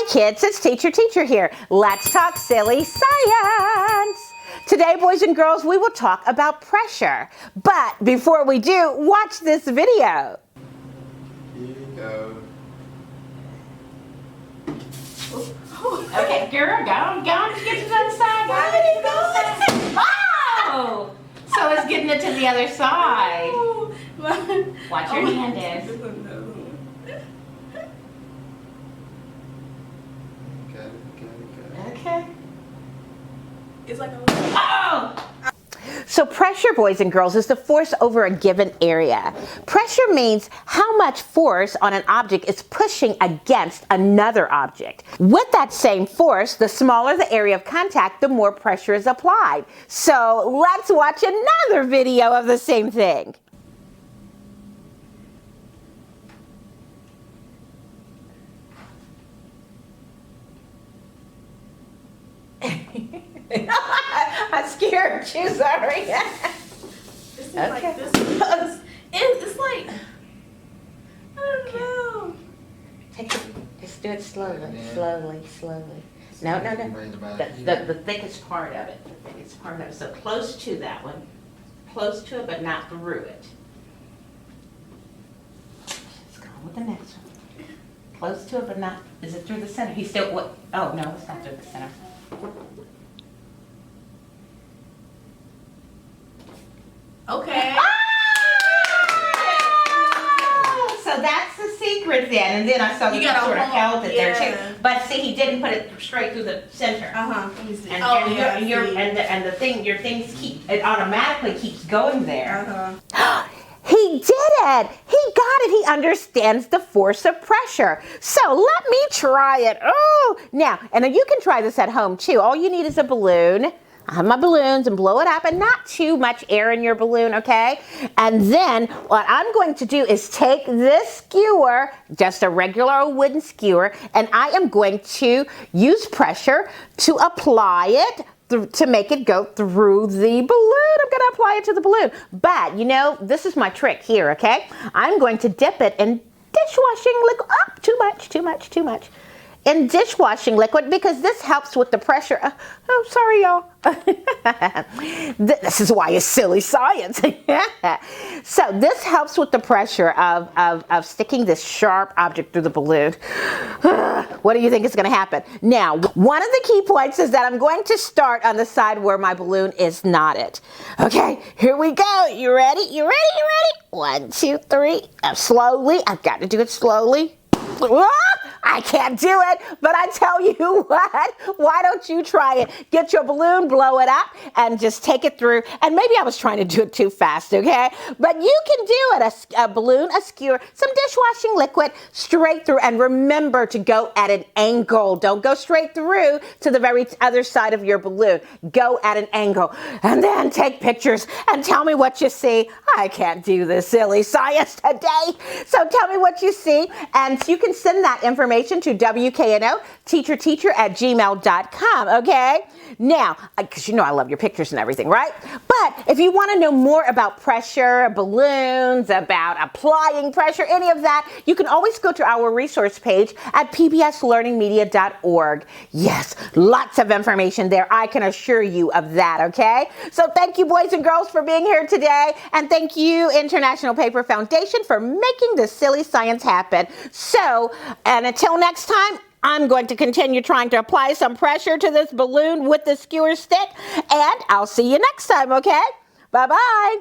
Hi kids, it's Teacher here. Let's talk silly science. Today, boys and girls, we will talk about pressure. But before we do, watch this video. Here you go. Okay, girl, go on, get to the other side. Oh! So it's getting it to the other side. Watch your hand is. Okay. It's like a... Oh! So pressure, boys and girls, is the force over a given area. Pressure means how much force on an object is pushing against another object. With that same force, the smaller the area of contact, the more pressure is applied. So let's watch another video of the same thing. I'm scared too, sorry. It's like this. It's like, I don't know. Just do it slowly. No. The thickest part of it. So close to that one. Close to it, but not through it. Let's go on with the next one. Close to it, but not, is it through the center? He's still, what? Oh, no, it's not through the center. Okay. So that's the secret then. And then I saw that you sort of held it there too. But see, he didn't put it straight through the center. Let me see. Your things it automatically keeps going there. He did it! He got it! He understands the force of pressure. So let me try it. Oh! Now, and you can try this at home too. All you need is a balloon. I have my balloons and blow it up, and not too much air in your balloon, okay? And then what I'm going to do is take this skewer, just a regular wooden skewer, and I am going to use pressure to apply it to make it go through the balloon. I'm going to apply it to the balloon. But, you know, this is my trick here, okay? I'm going to dip it in dishwashing liquid. Oh, too much. In dishwashing liquid, because this helps with the pressure. Oh, sorry, y'all. This is why it's silly science. So this helps with the pressure of sticking this sharp object through the balloon. What do you think is going to happen? Now, one of the key points is that I'm going to start on the side where my balloon is knotted. Okay, here we go. You ready? You ready? 1, 2, 3. Slowly. I've got to do it slowly. I can't do it, but I tell you what, why don't you try it? Get your balloon, blow it up, and just take it through. And maybe I was trying to do it too fast, okay? But you can do it, a balloon, a skewer, some dishwashing liquid, straight through. And remember to go at an angle. Don't go straight through to the very other side of your balloon. Go at an angle. And then take pictures and tell me what you see. I can't do this silly science today. So tell me what you see, and you can send that information to WKNO, teacher@gmail.com, okay? Now, because you know I love your pictures and everything, right? But if you want to know more about pressure, balloons, about applying pressure, any of that, you can always go to our resource page at pbslearningmedia.org. Yes, lots of information there. I can assure you of that, okay? So thank you, boys and girls, for being here today. And thank you, International Paper Foundation, for making this silly science happen. So, and until next time, I'm going to continue trying to apply some pressure to this balloon with the skewer stick, and I'll see you next time, okay? Bye-bye.